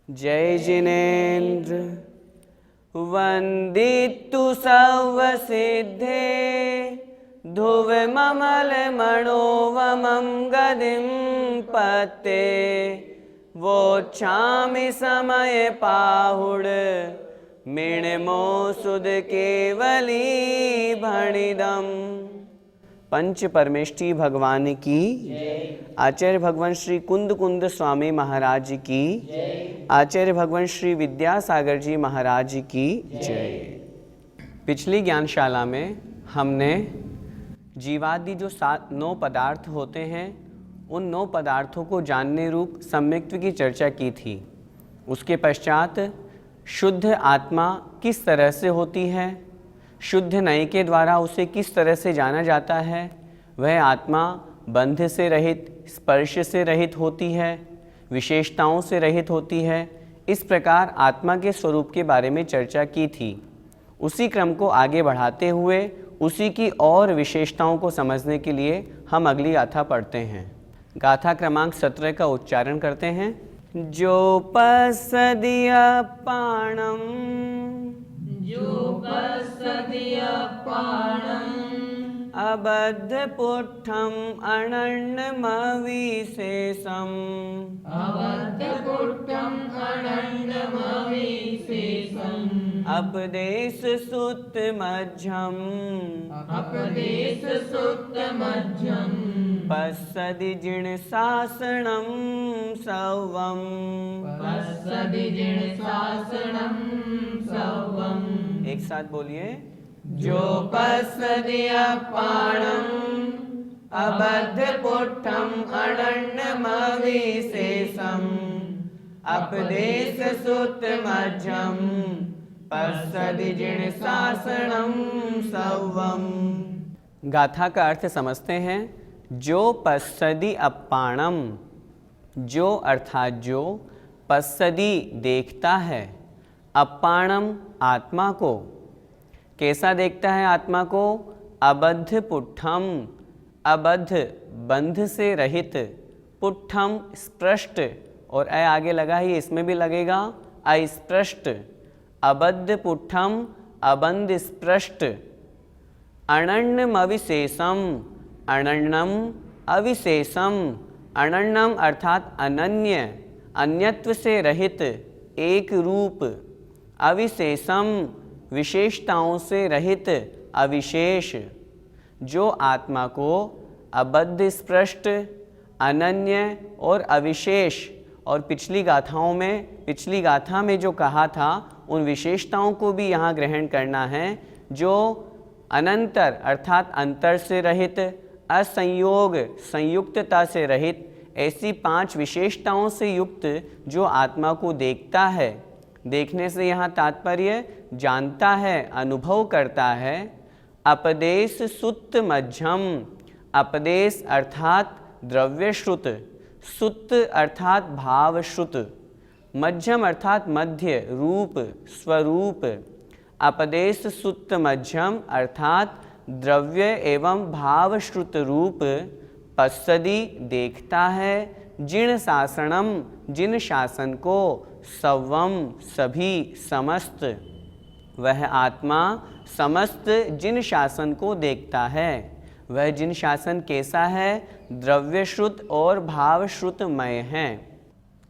जय जिनेन्द्र वंदितु सर्वसिद्धे ध्रुवममलमणोवमं गदिं पते वोच्छामि समय पाहुड मिणमो सुद केवली भणिदम। पंच परमेष्ठी भगवान की, आचार्य भगवान श्री कुंद कुंद स्वामी महाराज की, आचार्य भगवान श्री विद्यासागर जी महाराज की जय। पिछली ज्ञानशाला में हमने जीवादि जो 9 पदार्थ होते हैं उन 9 पदार्थों को जानने रूप सम्यक्त्व की चर्चा की थी। उसके पश्चात शुद्ध आत्मा किस तरह से होती है, शुद्ध नय के द्वारा उसे किस तरह से जाना जाता है, वह आत्मा बंध से रहित, स्पर्श से रहित होती है, विशेषताओं से रहित होती है। इस प्रकार आत्मा के स्वरूप के बारे में चर्चा की थी। उसी क्रम को आगे बढ़ाते हुए उसी की और विशेषताओं को समझने के लिए हम अगली गाथा पढ़ते हैं। गाथा क्रमांक 17 का उच्चारण करते हैं। जो पसदिय पाणम, अबद्ध पुट्ठम अनन्यमविशेषम, अपदेश सुत मध्यम, पश्यदि जिण शासनम सवम, एक साथ बोलिए। जो पश्यदि पाणम, अबद्ध पुट्ठम अनन्यमविशेषम, अपदेश सुत मध्यम, पश्यदि जिण शासनम सवम। गाथा का अर्थ समझते हैं। जो पश्यदि अपाणम, जो अर्थात जो, पश्यदि देखता है, अपाणम आत्मा को, कैसा देखता है आत्मा को, अबद्ध पुट्ठम, अबद्ध बंध से रहित, पुट्ठम स्पृष्ट, और अ आगे लगा है, इसमें भी लगेगा अस्पृष्ट, अबद्ध पुट्ठम अबंध स्पृष्ट, अनन्यम अविशेषम, अनन्यम अविशेषम, अनन्यम अर्थात अनन्य, अन्यत्व से रहित, एक रूप, अविशेषम विशेषताओं से रहित, अविशेष। जो आत्मा को अबद्ध स्पृष्ट, अनन्य और अविशेष, और पिछली गाथा में जो कहा था उन विशेषताओं को भी यहाँ ग्रहण करना है। जो अनंतर अर्थात अंतर से रहित, असंयोग संयुक्तता से रहित, ऐसी 5 विशेषताओं से युक्त जो आत्मा को देखता है, देखने से यहाँ तात्पर्य जानता है, अनुभव करता है। अपदेश सुत मध्यम, अपदेश अर्थात द्रव्यश्रुत, सुत अर्थात भावश्रुत, मध्यम अर्थात मध्य, रूप स्वरूप। अपदेश सुत मध्यम अर्थात द्रव्य एवं भावश्रुत रूप, पश्यदि देखता है, जिण शासनम जिन शासन को, सवम सभी समस्त, वह आत्मा समस्त जिन शासन को देखता है। वह जिन शासन कैसा है, द्रव्यश्रुत और भावश्रुतमय है।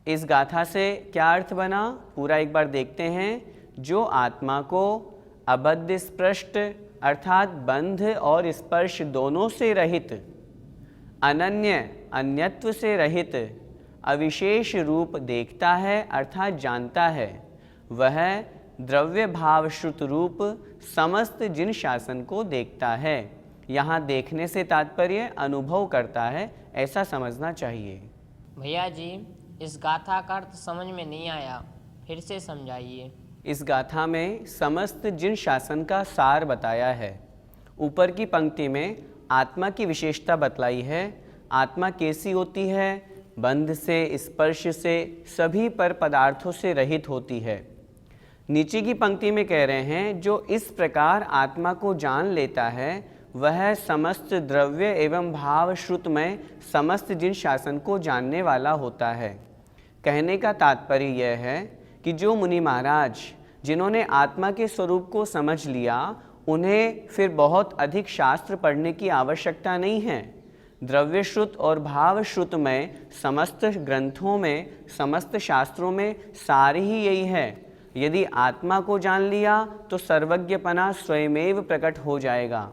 इस गाथा से क्या अर्थ बना, पूरा एक बार देखते हैं। जो आत्मा को अबद्ध स्पृष्ट अर्थात बंध और स्पर्श दोनों से रहित, अनन्य अन्यत्व से रहित, अविशेष रूप देखता है अर्थात जानता है, वह द्रव्य भावश्रुत रूप समस्त जिन शासन को देखता है। यहाँ देखने से तात्पर्य अनुभव करता है, ऐसा समझना चाहिए। भैया जी, इस गाथा का अर्थ समझ में नहीं आया, फिर से समझाइए। इस गाथा में समस्त जिन शासन का सार बताया है। ऊपर की पंक्ति में आत्मा की विशेषता बतलाई है। आत्मा कैसी होती है, बंध से, स्पर्श से, सभी पर पदार्थों से रहित होती है। नीचे की पंक्ति में कह रहे हैं, जो इस प्रकार आत्मा को जान लेता है, वह समस्त द्रव्य एवं भाव श्रुतमय समस्त जिन शासन को जानने वाला होता है। कहने का तात्पर्य यह है कि जो मुनि महाराज जिन्होंने आत्मा के स्वरूप को समझ लिया, उन्हें फिर बहुत अधिक शास्त्र पढ़ने की आवश्यकता नहीं है। द्रव्यश्रुत और भावश्रुत में समस्त ग्रंथों में, समस्त शास्त्रों में सारी ही यही है। यदि आत्मा को जान लिया तो सर्वज्ञपना स्वयमेव प्रकट हो जाएगा।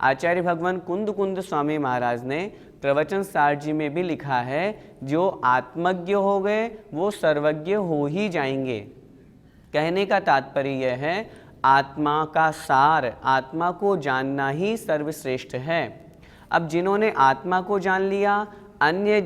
आचार्य भगवान कुंद कुंद स्वामी महाराज ने प्रवचन सार जी में भी लिखा है, जो आत्मज्ञ हो गए वो सर्वज्ञ हो ही जाएंगे। कहने का तात्पर्य यह है, आत्मा का सार, आत्मा को जानना ही सर्वश्रेष्ठ है। अब जिन्होंने आत्मा को जान लिया, अन्य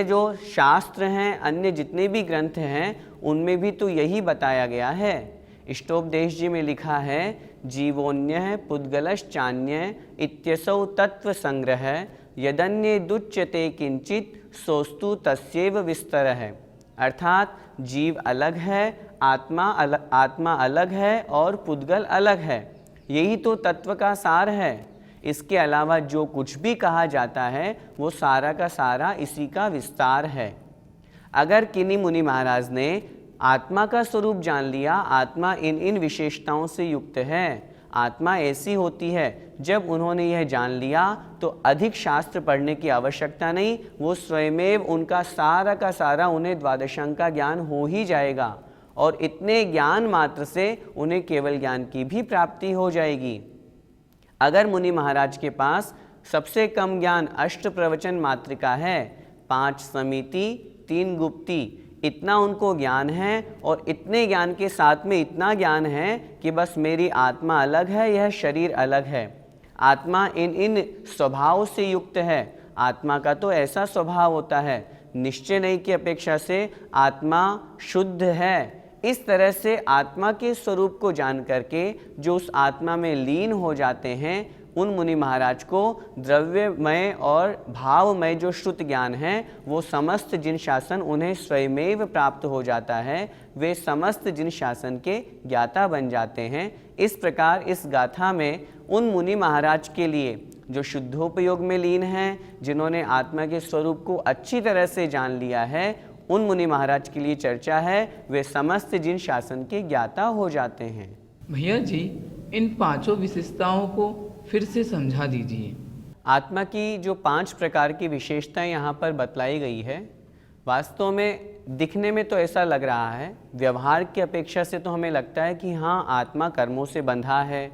जो शास्त्र हैं, अन्य जितने भी ग्रंथ हैं, उनमें भी तो यही बताया गया है। इष्टोपदेश जी में लिखा है, जीवोन्य पुद्गलश्चान्य इत्यसौ तत्व संग्रह यदन्य दुच्यते किंचित सोस्तु तस्यैव विस्तर है। अर्थात जीव अलग है, आत्मा अलग है और पुद्गल अलग है। यही तो तत्व का सार है। इसके अलावा जो कुछ भी कहा जाता है वो सारा का सारा इसी का विस्तार है। अगर किन्हीं मुनि महाराज ने आत्मा का स्वरूप जान लिया, आत्मा इन विशेषताओं से युक्त है, आत्मा ऐसी होती है, जब उन्होंने यह जान लिया तो अधिक शास्त्र पढ़ने की आवश्यकता नहीं, वो स्वयमेव उनका सारा का सारा उन्हें द्वादशांग का ज्ञान हो ही जाएगा और इतने ज्ञान मात्र से उन्हें केवल ज्ञान की भी प्राप्ति हो जाएगी। अगर मुनि महाराज के पास सबसे कम ज्ञान अष्ट प्रवचन मात्रिका है, 5 समिति 3 गुप्ती, इतना उनको ज्ञान है और इतने ज्ञान के साथ में इतना ज्ञान है कि बस मेरी आत्मा अलग है, यह शरीर अलग है, आत्मा इन स्वभाव से युक्त है। आत्मा का तो ऐसा स्वभाव होता है, निश्चय नहीं की अपेक्षा से आत्मा शुद्ध है। इस तरह से आत्मा के स्वरूप को जान करके जो उस आत्मा में लीन हो जाते हैं, उन मुनि महाराज को द्रव्यमय और भावमय जो श्रुत ज्ञान है वो समस्त जिन शासन उन्हें स्वयमेव प्राप्त हो जाता है, वे समस्त जिन शासन के ज्ञाता बन जाते हैं। इस प्रकार इस गाथा में उन मुनि महाराज के लिए जो शुद्धोपयोग में लीन हैं, जिन्होंने आत्मा के स्वरूप को अच्छी तरह से जान लिया है, उन मुनि महाराज के लिए चर्चा है, वे समस्त जिन शासन के ज्ञाता हो जाते हैं। भैया जी, इन 5 विशेषताओं को फिर से समझा दीजिए। आत्मा की जो 5 प्रकार की विशेषताएं यहाँ पर बतलाई गई है, वास्तव में दिखने में तो ऐसा लग रहा है, व्यवहार की अपेक्षा से तो हमें लगता है कि हाँ, आत्मा कर्मों से बंधा है,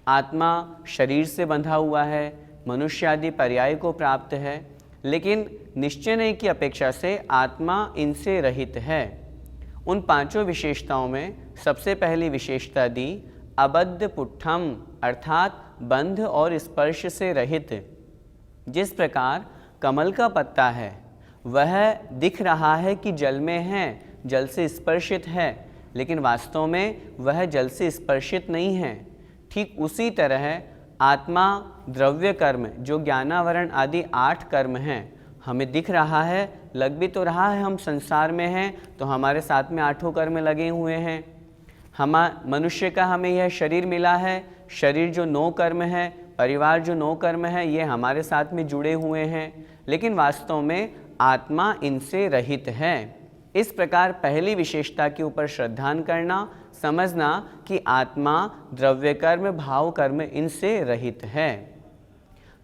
आत्मा शरीर से बंधा हुआ है, मनुष्य आदि पर्याय को प्राप्त है, लेकिन निश्चय नहीं की अपेक्षा से आत्मा इनसे रहित है। उन 5 विशेषताओं में सबसे पहली विशेषता दी अबद्ध पुट्ठम, अर्थात बंध और स्पर्श से रहित। जिस प्रकार कमल का पत्ता है, वह दिख रहा है कि जल में है, जल से स्पर्शित है, लेकिन वास्तव में वह जल से स्पर्शित नहीं है। ठीक उसी तरह आत्मा द्रव्य कर्म, जो ज्ञानावरण आदि 8 कर्म हैं, हमें दिख रहा है, लग भी तो रहा है हम संसार में हैं, तो हमारे साथ में 8 कर्म लगे हुए हैं। मनुष्य का हमें यह शरीर मिला है, शरीर जो 9 कर्म है, परिवार जो 9 कर्म है, ये हमारे साथ में जुड़े हुए हैं, लेकिन वास्तव में आत्मा इनसे रहित है। इस प्रकार पहली विशेषता के ऊपर श्रद्धान करना, समझना कि आत्मा द्रव्य कर्म, भाव कर्म इनसे रहित है।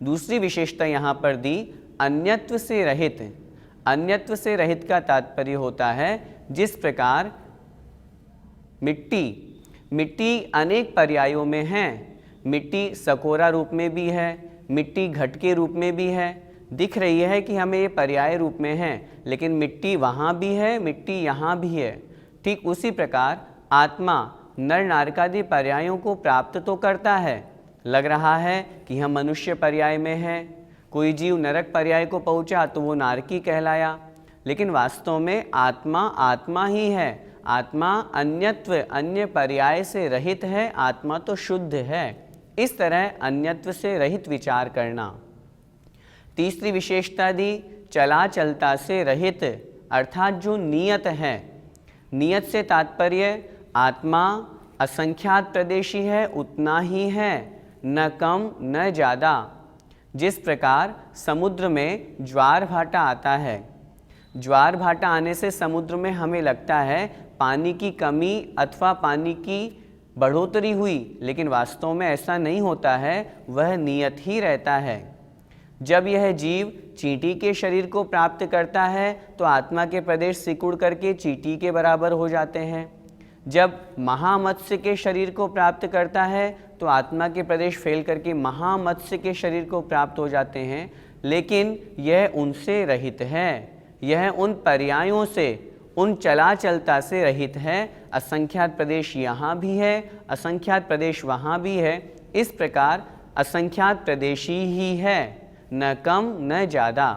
दूसरी विशेषता यहाँ पर दी अन्यत्व से रहित। अन्यत्व से रहित का तात्पर्य होता है, जिस प्रकार मिट्टी अनेक पर्यायों में है, मिट्टी सकोरा रूप में भी है, मिट्टी घट के रूप में भी है, दिख रही है कि हमें ये पर्याय रूप में है, लेकिन मिट्टी वहाँ भी है, मिट्टी यहाँ भी है। ठीक उसी प्रकार आत्मा नर नारकादि पर्यायों को प्राप्त तो करता है, लग रहा है कि हम मनुष्य पर्याय में हैं, कोई जीव नरक पर्याय को पहुँचा तो वो नारकी कहलाया, लेकिन वास्तव में आत्मा ही है। आत्मा अन्यत्व, अन्य पर्याय से रहित है, आत्मा तो शुद्ध है। इस तरह अन्यत्व से रहित विचार करना। तीसरी विशेषता दी चला चलता से रहित, अर्थात जो नियत है। नियत से तात्पर्य आत्मा असंख्यात प्रदेशी है, उतना ही है, न कम न ज़्यादा। जिस प्रकार समुद्र में ज्वार भाटा आता है, ज्वार भाटा आने से समुद्र में हमें लगता है पानी की कमी अथवा पानी की बढ़ोतरी हुई, लेकिन वास्तव में ऐसा नहीं होता है, वह नियत ही रहता है। जब यह जीव चींटी के शरीर को प्राप्त करता है तो आत्मा के प्रदेश सिकुड़ करके चींटी के बराबर हो जाते हैं। जब महामत्स्य के शरीर को प्राप्त करता है तो आत्मा के प्रदेश फैल करके महामत्स्य के शरीर को प्राप्त हो जाते हैं, लेकिन यह उनसे रहित है, यह उन पर्यायों से, उन चला चलता से रहित है। असंख्यात प्रदेश यहाँ भी है, असंख्यात प्रदेश वहाँ भी है। इस प्रकार असंख्यात प्रदेशी ही है, न कम न ज़्यादा।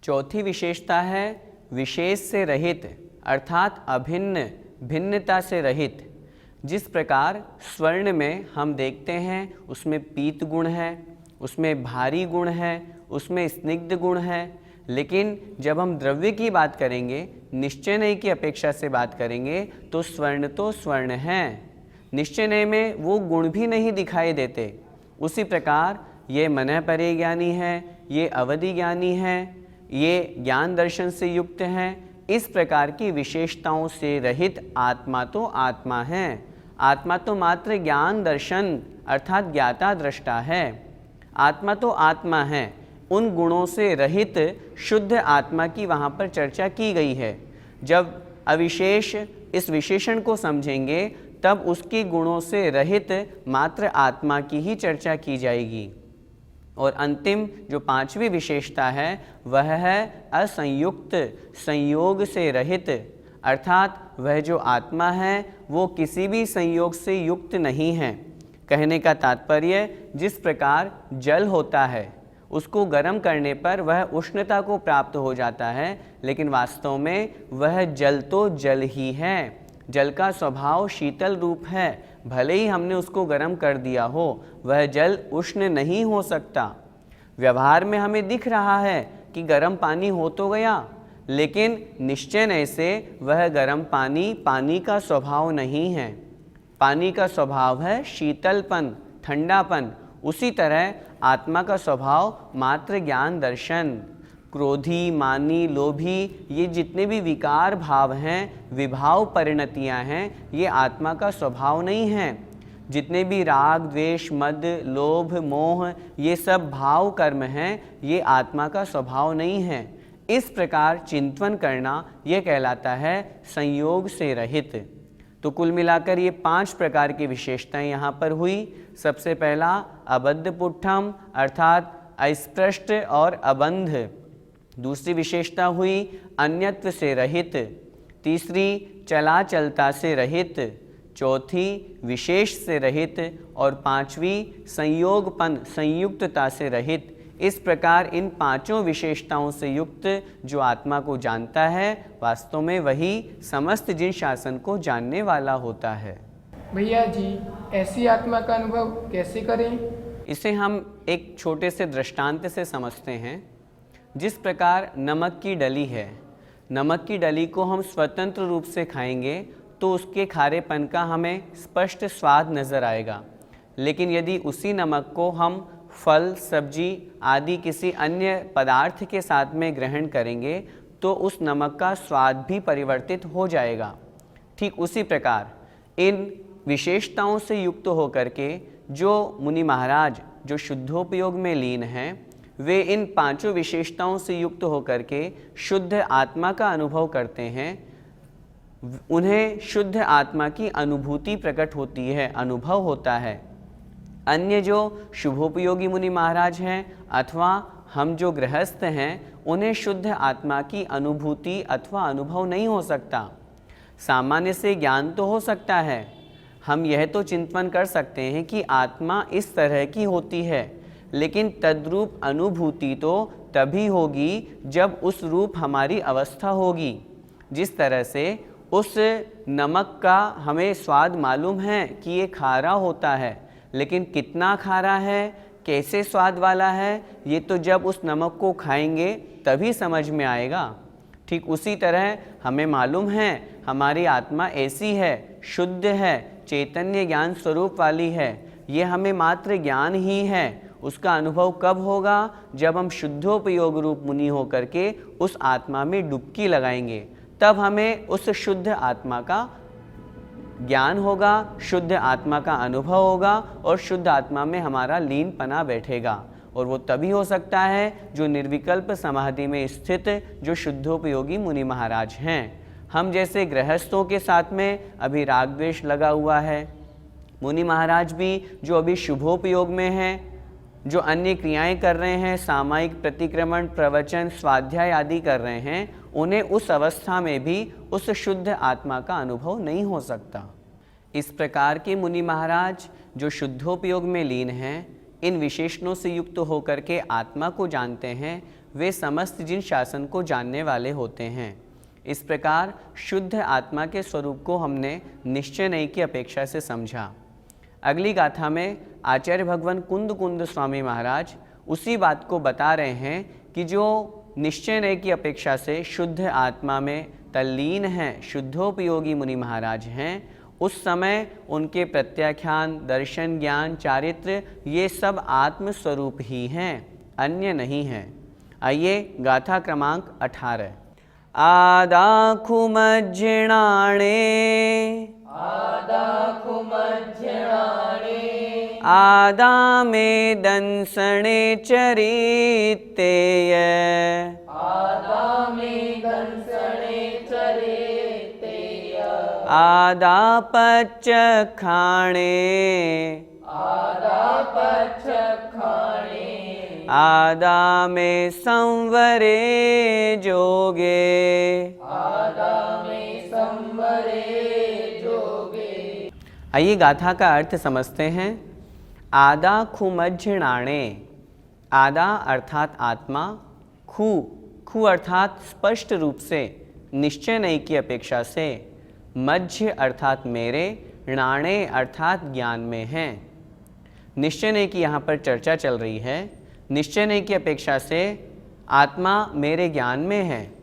चौथी विशेषता है विशेष से रहित, अर्थात अभिन्न, भिन्नता से रहित। जिस प्रकार स्वर्ण में हम देखते हैं उसमें पीत गुण है, उसमें भारी गुण है, उसमें स्निग्ध गुण है, लेकिन जब हम द्रव्य की बात करेंगे, निश्चय नय की अपेक्षा से बात करेंगे, तो स्वर्ण है, निश्चय नय में वो गुण भी नहीं दिखाई देते। उसी प्रकार ये मन परिज्ञानी है, ये अवधि ज्ञानी है, ये ज्ञान दर्शन से युक्त हैं। इस प्रकार की विशेषताओं से रहित आत्मा तो आत्मा है। आत्मा तो मात्र ज्ञान दर्शन अर्थात ज्ञाता दृष्टा है। आत्मा तो आत्मा है, उन गुणों से रहित शुद्ध आत्मा की वहाँ पर चर्चा की गई है। जब अविशेष इस विशेषण को समझेंगे तब उसके गुणों से रहित मात्र आत्मा की ही चर्चा की जाएगी। और अंतिम जो पांचवी विशेषता है वह है असंयुक्त, संयोग से रहित, अर्थात वह जो आत्मा है वो किसी भी संयोग से युक्त नहीं है। कहने का तात्पर्य, जिस प्रकार जल होता है उसको गर्म करने पर वह उष्णता को प्राप्त हो जाता है, लेकिन वास्तव में वह जल तो जल ही है। जल का स्वभाव शीतल रूप है, भले ही हमने उसको गर्म कर दिया हो, वह जल उष्ण नहीं हो सकता। व्यवहार में हमें दिख रहा है कि गर्म पानी हो तो गया, लेकिन निश्चय नय से वह गर्म पानी पानी का स्वभाव नहीं है। पानी का स्वभाव है शीतलपन, ठंडापन। उसी तरह आत्मा का स्वभाव मात्र ज्ञान दर्शन। क्रोधी, मानी, लोभी, ये जितने भी विकार भाव हैं, विभाव परिणतियां हैं, ये आत्मा का स्वभाव नहीं हैं। जितने भी राग, द्वेष, मद, लोभ, मोह, ये सब भाव कर्म हैं, ये आत्मा का स्वभाव नहीं है। इस प्रकार चिंतन करना यह कहलाता है संयोग से रहित। तो कुल मिलाकर ये 5 प्रकार की विशेषताएं यहाँ पर हुई। सबसे पहला अबद्ध पुट्ठम अर्थात अस्पृष्ट और अबंध। दूसरी विशेषता हुई अन्यत्व से रहित। तीसरी चला चलता से रहित। चौथी विशेष से रहित। और पांचवी संयोगपन, संयुक्तता से रहित। इस प्रकार इन 5 विशेषताओं से युक्त जो आत्मा को जानता है, वास्तव में वही समस्त जिन शासन को जानने वाला होता है। भैया जी, ऐसी आत्मा का अनुभव कैसे करें? इसे हम एक छोटे से दृष्टांत से समझते हैं। जिस प्रकार नमक की डली है, नमक की डली को हम स्वतंत्र रूप से खाएंगे तो उसके खारेपन का हमें स्पष्ट स्वाद नज़र आएगा, लेकिन यदि उसी नमक को हम फल, सब्जी आदि किसी अन्य पदार्थ के साथ में ग्रहण करेंगे तो उस नमक का स्वाद भी परिवर्तित हो जाएगा। ठीक उसी प्रकार इन विशेषताओं से युक्त होकर के जो मुनि महाराज जो शुद्धोपयोग में लीन हैं, वे इन 5 विशेषताओं से युक्त होकर के शुद्ध आत्मा का अनुभव करते हैं। उन्हें शुद्ध आत्मा की अनुभूति प्रकट होती है, अनुभव होता है। अन्य जो शुभोपयोगी मुनि महाराज हैं अथवा हम जो गृहस्थ हैं, उन्हें शुद्ध आत्मा की अनुभूति अथवा अनुभव नहीं हो सकता। सामान्य से ज्ञान तो हो सकता है, हम यह तो चिंतन कर सकते हैं कि आत्मा इस तरह की होती है, लेकिन तद्रूप अनुभूति तो तभी होगी जब उस रूप हमारी अवस्था होगी। जिस तरह से उस नमक का हमें स्वाद मालूम है कि ये खारा होता है, लेकिन कितना खारा है, कैसे स्वाद वाला है, ये तो जब उस नमक को खाएंगे तभी समझ में आएगा। ठीक उसी तरह हमें मालूम है हमारी आत्मा ऐसी है, शुद्ध है, चैतन्य ज्ञान स्वरूप वाली है, ये हमें मात्र ज्ञान ही है। उसका अनुभव कब होगा? जब हम शुद्धोपयोग रूप मुनि होकर के उस आत्मा में डुबकी लगाएंगे, तब हमें उस शुद्ध आत्मा का ज्ञान होगा, शुद्ध आत्मा का अनुभव होगा और शुद्ध आत्मा में हमारा लीनपना बैठेगा। और वो तभी हो सकता है जो निर्विकल्प समाधि में स्थित जो शुद्धोपयोगी मुनि महाराज हैं। हम जैसे गृहस्थों के साथ में अभी राग द्वेष लगा हुआ है, मुनि महाराज भी जो अभी शुभोपयोग में हैं, जो अन्य क्रियाएं कर रहे हैं, सामायिक प्रतिक्रमण, प्रवचन, स्वाध्याय आदि कर रहे हैं, उन्हें उस अवस्था में भी उस शुद्ध आत्मा का अनुभव नहीं हो सकता। इस प्रकार के मुनि महाराज जो शुद्धोपयोग में लीन हैं, इन विशेषणों से युक्त होकर के आत्मा को जानते हैं, वे समस्त जिन शासन को जानने वाले होते हैं। इस प्रकार शुद्ध आत्मा के स्वरूप को हमने निश्चय नहीं की अपेक्षा से समझा। अगली गाथा में आचार्य भगवान कुंद कुंद स्वामी महाराज उसी बात को बता रहे हैं कि जो निश्चय नहीं की अपेक्षा से शुद्ध आत्मा में तल्लीन हैं, शुद्धोपयोगी मुनि महाराज हैं, उस समय उनके प्रत्याख्यान, दर्शन, ज्ञान, चारित्र ये सब आत्मस्वरूप ही हैं, अन्य नहीं हैं। आइए गाथा क्रमांक 18। आदाखुमज्जिणाणे आदामे दंसणे चरितेय आदापचखाणे आदामे संवरे जोगे आइए गाथा का अर्थ समझते हैं। आदा खुमज्झिणाणे, आदा अर्थात आत्मा, खु अर्थात स्पष्ट रूप से, निश्चय नहीं की अपेक्षा से, मध्य अर्थात मेरे, णाणे अर्थात ज्ञान में हैं। निश्चय नहीं की यहाँ पर चर्चा चल रही है। निश्चय नहीं की अपेक्षा से आत्मा मेरे ज्ञान में है।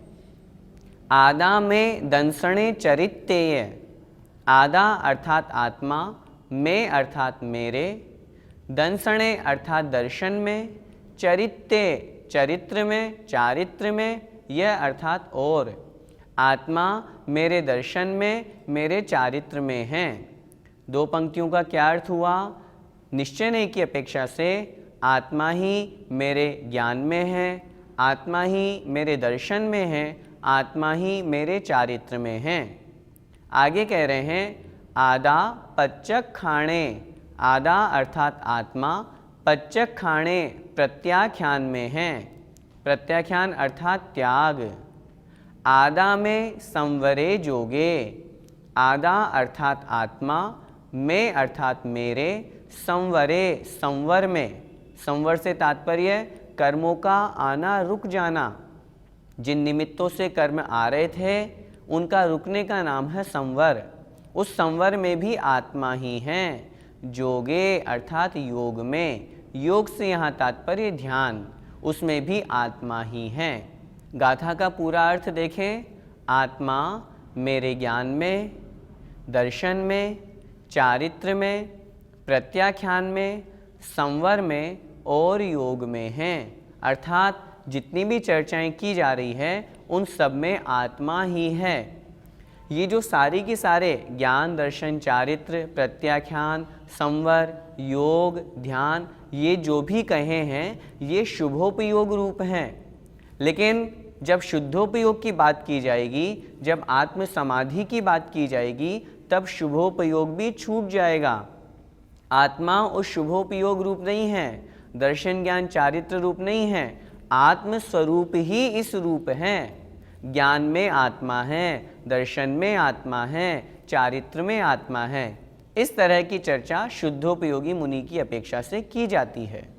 आदा में दंसणे चरितेय, आदा अर्थात आत्मा, में अर्थात मेरे, दंसणे अर्थात दर्शन में, चरित्ते चरित्र में, चारित्र में, यह अर्थात और। आत्मा मेरे दर्शन में, मेरे चारित्र में है। दो पंक्तियों का क्या अर्थ हुआ? निश्चय नहीं की अपेक्षा से आत्मा ही मेरे ज्ञान में है, आत्मा ही मेरे दर्शन में है, आत्मा ही मेरे चारित्र में है। आगे कह रहे हैं आदा पच्चक खाणे, आदा अर्थात आत्मा, पच्चक खाणे प्रत्याख्यान में है, प्रत्याख्यान अर्थात त्याग। आदा में संवरे जोगे, आदा अर्थात आत्मा, में अर्थात मेरे, संवरे संवर में, संवर से तात्पर्य कर्मों का आना रुक जाना। जिन निमित्तों से कर्म आ रहे थे उनका रुकने का नाम है संवर। उस संवर में भी आत्मा ही है। जोगे अर्थात योग में, योग से यहाँ तात्पर्य ध्यान, उसमें भी आत्मा ही है। गाथा का पूरा अर्थ देखें। आत्मा मेरे ज्ञान में, दर्शन में, चारित्र में, प्रत्याख्यान में, संवर में और योग में हैं। अर्थात जितनी भी चर्चाएं की जा रही है उन सब में आत्मा ही है। ये जो सारी के सारे ज्ञान, दर्शन, चारित्र, प्रत्याख्यान, संवर, योग, ध्यान, ये जो भी कहे हैं ये शुभोपयोग रूप हैं। लेकिन जब शुद्धोपयोग की बात की जाएगी, जब आत्म समाधि की बात की जाएगी, तब शुभोपयोग भी छूट जाएगा। आत्मा उस शुभोपयोग रूप नहीं है, दर्शन, ज्ञान, चारित्र रूप नहीं है, आत्म स्वरूप ही इस रूप है। ज्ञान में आत्मा है, दर्शन में आत्मा है, चारित्र में आत्मा है। इस तरह की चर्चा शुद्धोपयोगी मुनि की अपेक्षा से की जाती है।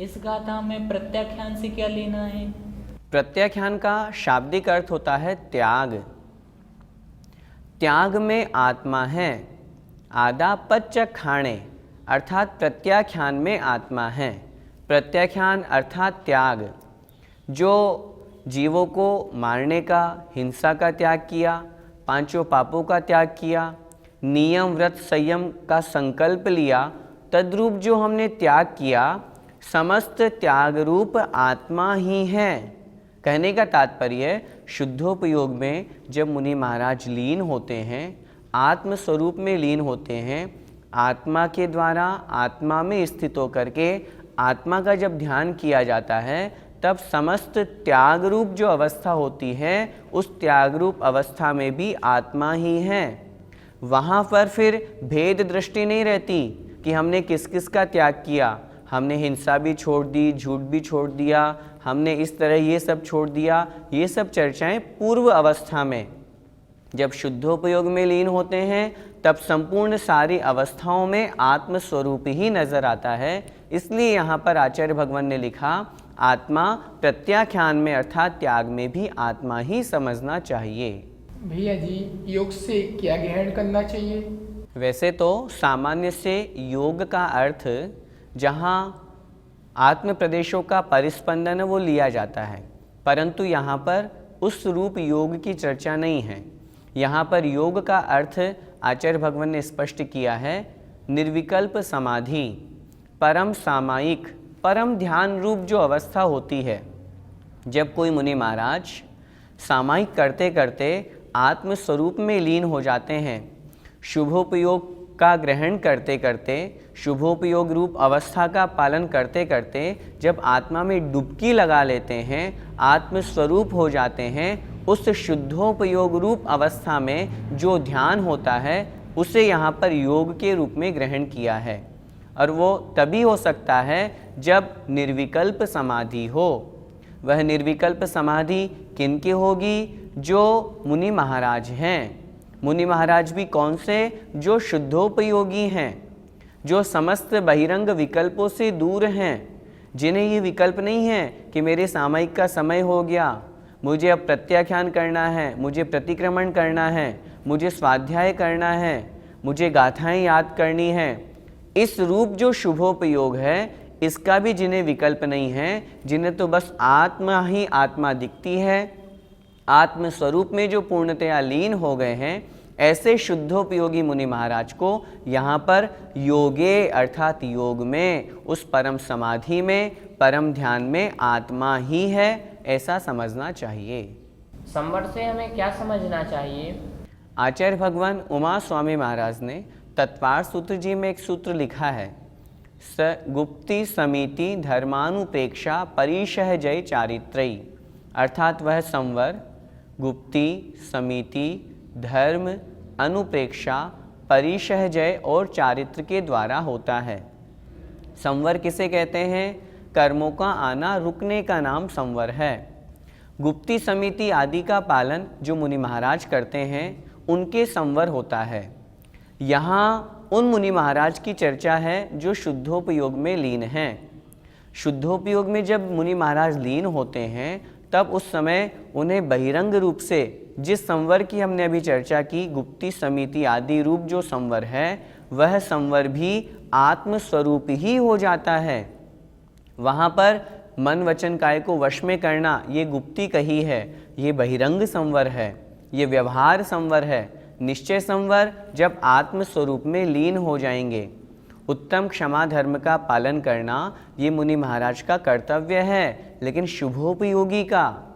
इस गाथा में प्रत्याख्यान से क्या लेना है? प्रत्याख्यान का शाब्दिक अर्थ होता है त्याग। त्याग में आत्मा है। आदा पच्चक खाणे अर्थात प्रत्याख्यान में आत्मा है। प्रत्याख्यान अर्थात त्याग। जो जीवों को मारने का, हिंसा का त्याग किया, पांचों पापों का त्याग किया, नियम, व्रत, संयम का संकल्प लिया, तद्रूप जो हमने त्याग किया, समस्त त्याग रूप आत्मा ही है। कहने का तात्पर्य शुद्धोपयोग में जब मुनि महाराज लीन होते हैं, आत्म स्वरूप में लीन होते हैं, आत्मा के द्वारा आत्मा में स्थित होकर के आत्मा का जब ध्यान किया जाता है, तब समस्त त्याग रूप जो अवस्था होती है, उस त्याग रूप अवस्था में भी आत्मा ही है। वहाँ पर फिर भेद दृष्टि नहीं रहती कि हमने किस किस का त्याग किया, हमने हिंसा भी छोड़ दी, झूठ भी छोड़ दिया, हमने इस तरह ये सब छोड़ दिया। ये सब चर्चाएं पूर्व अवस्था में। जब शुद्धोपयोग में लीन होते हैं, तब संपूर्ण सारी अवस्थाओं में आत्मस्वरूप ही नजर आता है। इसलिए यहाँ पर आचार्य भगवान ने लिखा, आत्मा प्रत्याख्यान में अर्थात त्याग में भी आत्मा ही समझना चाहिए। भैया जी, योग से क्या ग्रहण करना चाहिए? वैसे तो सामान्य से योग का अर्थ जहाँ आत्म प्रदेशों का परिस्पंदन वो लिया जाता है, परंतु यहाँ पर उस रूप योग की चर्चा नहीं है। यहाँ पर योग का अर्थ आचार्य भगवान ने स्पष्ट किया है, निर्विकल्प समाधि, परम सामायिक, परम ध्यान रूप जो अवस्था होती है। जब कोई मुनि महाराज सामायिक करते करते आत्म स्वरूप में लीन हो जाते हैं, शुभोपयोग का ग्रहण करते करते, शुभोपयोग रूप अवस्था का पालन करते करते जब आत्मा में डुबकी लगा लेते हैं, आत्म स्वरूप हो जाते हैं, उस शुद्धोपयोग रूप अवस्था में जो ध्यान होता है उसे यहाँ पर योग के रूप में ग्रहण किया है। और वो तभी हो सकता है जब निर्विकल्प समाधि हो। वह निर्विकल्प समाधि किनकी होगी? जो मुनि महाराज हैं। मुनि महाराज भी कौन से? जो शुद्धोपयोगी हैं, जो समस्त बहिरंग विकल्पों से दूर हैं, जिन्हें ये विकल्प नहीं है कि मेरे सामयिक का समय हो गया, मुझे अब प्रत्याख्यान करना है, मुझे प्रतिक्रमण करना है, मुझे स्वाध्याय करना है, मुझे गाथाएं याद करनी है। इस रूप जो शुभोपयोग है, इसका भी जिन्हें विकल्प नहीं है, जिन्हें तो बस आत्मा ही आत्मा दिखती है, आत्म स्वरूप में जो पूर्णतया लीन हो गए हैं, ऐसे शुद्धोपयोगी मुनि महाराज को यहाँ पर योगे अर्थात योग में, उस परम समाधि में, परम ध्यान में आत्मा ही है, ऐसा समझना चाहिए। संवर से हमें क्या समझना चाहिए? आचार्य भगवान उमा स्वामी महाराज ने तत्पार सूत्र जी में एक सूत्र लिखा है, स गुप्ति समिति धर्मानुप्रेक्षा परिशह जय चारित्रयी। अर्थात वह संवर गुप्ति, समिति, धर्म, अनुप्रेक्षा, परिशह जय और चारित्र के द्वारा होता है। संवर किसे कहते हैं? कर्मों का आना रुकने का नाम संवर है। गुप्ति, समिति आदि का पालन जो मुनि महाराज करते हैं, उनके संवर होता है। यहाँ उन मुनि महाराज की चर्चा है जो शुद्धोपयोग में लीन हैं। शुद्धोपयोग में जब मुनि महाराज लीन होते हैं, तब उस समय उन्हें बहिरंग रूप से जिस संवर की हमने अभी चर्चा की, गुप्ति, समिति आदि रूप जो संवर है, वह संवर भी आत्मस्वरूप ही हो जाता है। वहाँ पर मन वचन काय को वश में करना, ये गुप्ति कही है, ये बहिरंग संवर है, ये व्यवहार संवर है। निश्चय संवर जब आत्मस्वरूप में लीन हो जाएंगे। उत्तम क्षमा धर्म का पालन करना ये मुनि महाराज का कर्तव्य है, लेकिन शुभोपयोगी का,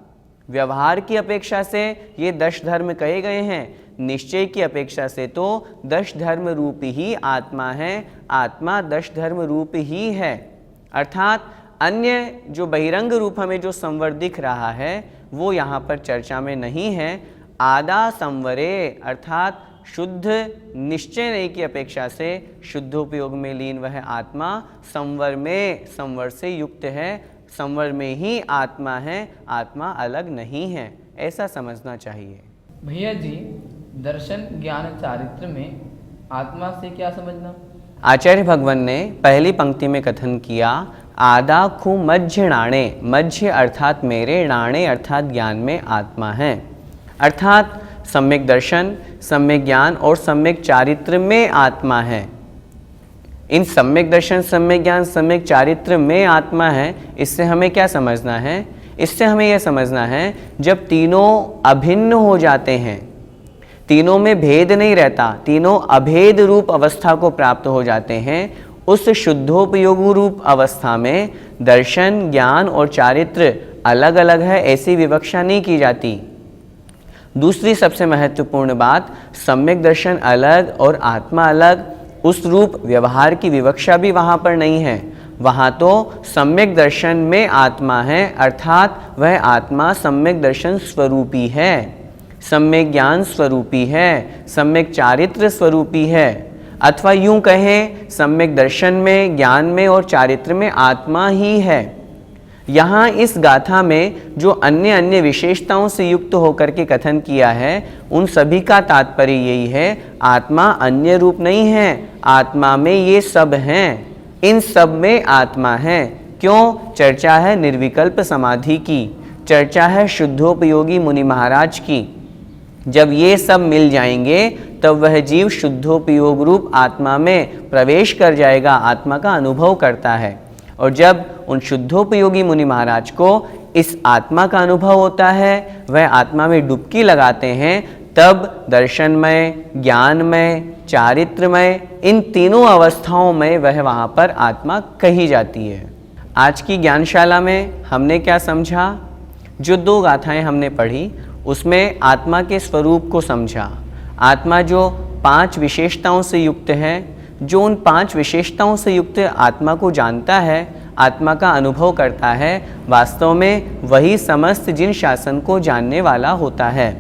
व्यवहार की अपेक्षा से ये 10 धर्म कहे गए हैं, निश्चय की अपेक्षा से तो 10 धर्म रूप ही आत्मा है, आत्मा 10 धर्म रूप ही है। अर्थात अन्य जो बहिरंग रूप हमें जो संवर दिख रहा है, वो यहाँ पर चर्चा में नहीं है। आदा संवरे अर्थात शुद्ध निश्चय नहीं की अपेक्षा से शुद्धोपयोग में लीन वह आत्मा संवर में, संवर से युक्त है, संवर में ही आत्मा है, आत्मा अलग नहीं है, ऐसा समझना चाहिए। भैया जी, दर्शन ज्ञान चारित्र में आत्मा से क्या समझना? आचार्य भगवान ने पहली पंक्ति में कथन किया, आदा खु मध्य णाणे, मध्य अर्थात मेरे, णाणे अर्थात ज्ञान में आत्मा है। अर्थात सम्यक दर्शन, सम्यक ज्ञान और सम्यक चारित्र में आत्मा है। इन सम्यक दर्शन, सम्यक ज्ञान, सम्यक चारित्र में आत्मा है। इससे हमें क्या समझना है? इससे हमें यह समझना है, जब तीनों अभिन्न हो जाते हैं, तीनों में भेद नहीं रहता, तीनों अभेद रूप अवस्था को प्राप्त हो जाते हैं, उस शुद्धोपयोगी रूप अवस्था में दर्शन, ज्ञान और चारित्र अलग अलग है, ऐसी विवक्षा नहीं की जाती। दूसरी सबसे महत्वपूर्ण बात, सम्यक दर्शन अलग और आत्मा अलग, उस रूप व्यवहार की विवक्षा भी वहाँ पर नहीं है। वहाँ तो सम्यक दर्शन में आत्मा है, अर्थात वह आत्मा सम्यक दर्शन स्वरूपी है, सम्यक ज्ञान स्वरूपी है, सम्यक चारित्र स्वरूपी है, अथवा यूं कहें सम्यक दर्शन में, ज्ञान में और चारित्र में आत्मा ही है। यहाँ इस गाथा में जो अन्य अन्य विशेषताओं से युक्त होकर के कथन किया है, उन सभी का तात्पर्य यही है, आत्मा अन्य रूप नहीं है, आत्मा में ये सब हैं, इन सब में आत्मा है। क्यों? चर्चा है निर्विकल्प समाधि की, चर्चा है शुद्धोपयोगी मुनि महाराज की। जब ये सब मिल जाएंगे तब वह जीव शुद्धोपयोग रूप आत्मा में प्रवेश कर जाएगा, आत्मा का अनुभव करता है। और जब उन शुद्धोपयोगी मुनि महाराज को इस आत्मा का अनुभव होता है, वह आत्मा में डुबकी लगाते हैं, तब दर्शनमय, ज्ञानमय, चारित्रमय, इन तीनों अवस्थाओं में वह वहाँ पर आत्मा कही जाती है। आज की ज्ञानशाला में हमने क्या समझा? जो 2 गाथाएं हमने पढ़ी उसमें आत्मा के स्वरूप को समझा। आत्मा जो 5 विशेषताओं से युक्त है, जो उन 5 विशेषताओं से युक्त आत्मा को जानता है, आत्मा का अनुभव करता है, वास्तव में वही समस्त जिन शासन को जानने वाला होता है।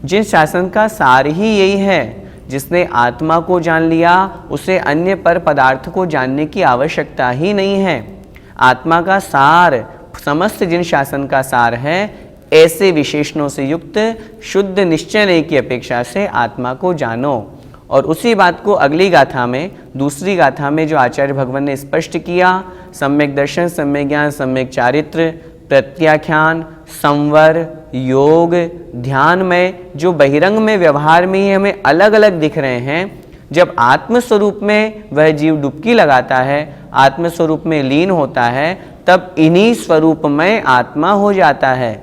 जिन शासन का सार ही यही है, जिसने आत्मा को जान लिया उसे अन्य पर पदार्थ को जानने की आवश्यकता ही नहीं है। आत्मा का सार समस्त जिन शासन का सार है, ऐसे विशेषणों से युक्त शुद्ध निश्चय की अपेक्षा से आत्मा को जानो। और उसी बात को अगली गाथा में, दूसरी गाथा में जो आचार्य भगवान ने स्पष्ट किया, सम्यक दर्शन, सम्यक ज्ञान, सम्यक चारित्र, प्रत्याख्यान, संवर, योग, ध्यान में जो बहिरंग में व्यवहार में ही हमें अलग अलग दिख रहे हैं, जब आत्मस्वरूप में वह जीव डुबकी लगाता है, आत्मस्वरूप में लीन होता है, तब इन्हीं स्वरूप में आत्मा हो जाता है।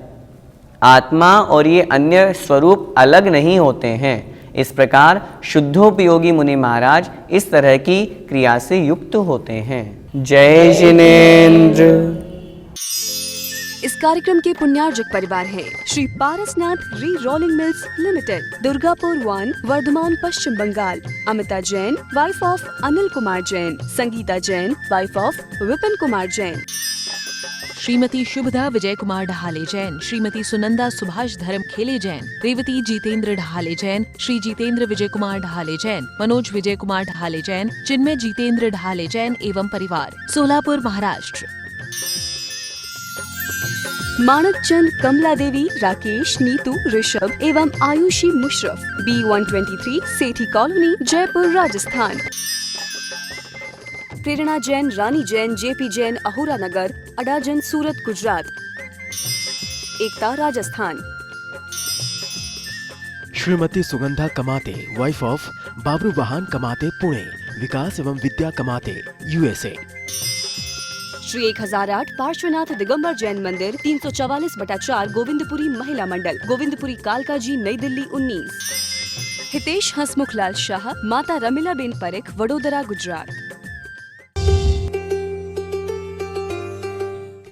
आत्मा और ये अन्य स्वरूप अलग नहीं होते हैं। इस प्रकार शुद्धोपयोगी मुनि महाराज इस तरह की क्रिया से युक्त होते हैं। जय जिनेन्द्र। इस कार्यक्रम के पुण्यार्जक परिवार हैं Shri Parasnath re rolling mills limited, Durgapur 1, Bardhaman, Paschim Bangal. Amita Jain, wife of Anil Kumar Jain. Sangeeta Jain, wife of Vipin Kumar Jain. Shrimati Shubhada Vijay Kumar Dhahale Jain, Shrimati Sunanda Subhash Dharm Khele Jain, Revati Jitendra ढहाले Jain, Shri Jitendra विजय कुमार ढहाले जैन, मनोज विजय कुमार ढहाले जैन, चिन्मय जीतेंद्र ढहाले जैन एवं परिवार, सोलापुर, महाराष्ट्र। मानक चंद, कमला देवी, राकेश, नीतू, ऋषभ एवं आयुषी मुशरफ, B123, सेठी कॉलोनी, जयपुर, राजस्थान। प्रेरणा जैन, रानी जैन, जेपी जैन, अहोरा नगर, अडाजन, सूरत, गुजरात। एकता, राजस्थान। श्रीमती सुगंधा कमाते, वाइफ ऑफ बाबरू बहान कमाते, पुणे, विकास एवं विद्या कमाते, USA। श्री 1008 पार्श्वनाथ दिगंबर जैन मंदिर, 344/4, गोविंदपुरी महिला मंडल, गोविंदपुरी, कालका जी, नई दिल्ली 19। हितेश हसमुख लाल शाह, माता रमीला बेन परेख, वडोदरा, गुजरात।